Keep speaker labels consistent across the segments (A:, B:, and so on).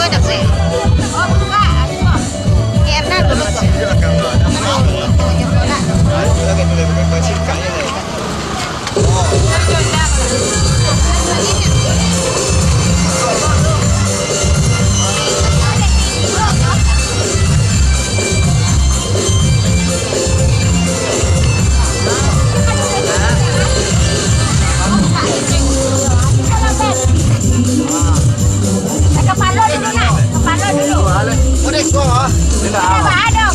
A: ada sih. Oh, buka. Kena dulu. Kepala dulu nak, kepala dulu.
B: Udah gua hả?
A: Ada.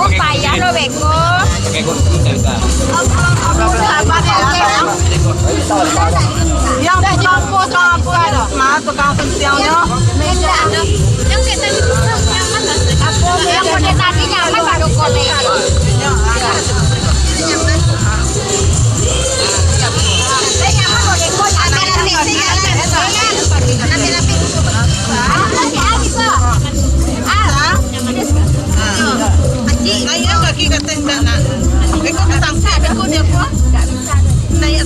A: Payah lo beko.
C: Pakai kursi kita.
D: Yang dah campur ada. Mas tukang sentiangnya.
A: Yang kita yang kode tadi nyaman baru kode.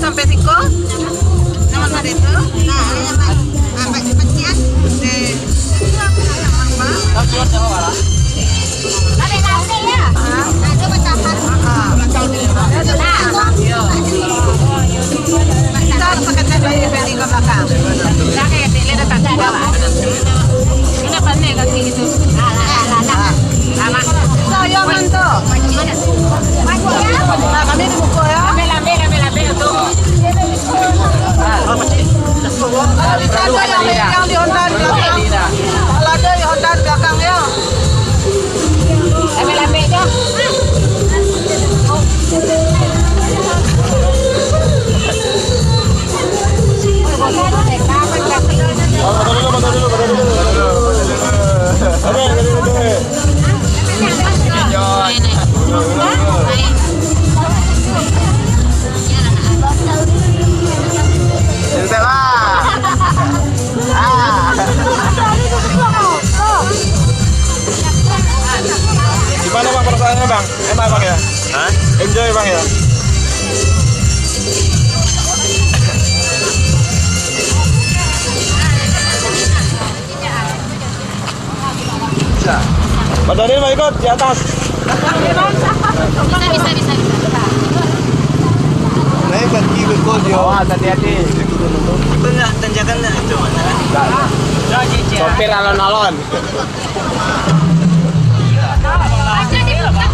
D: Sampai siko, nama itu, kami dibuku ya. Bisa ada yang di Honda di belakang. Kalau ada di Honda di belakang ya.
A: Lambe dong.
B: Gimana bang perasaannya bang? Enak bang ya?
C: Hah?
B: Enjoy bang ya? Bisa. Mbak Daniel mau ikut di atas?
A: Bisa.
B: Naik kaki berkod ya.
C: Awas hati-hati.
B: Itu nggak tanjakan itu mana?
C: Sopir alon-alon.
A: Aja dibuka.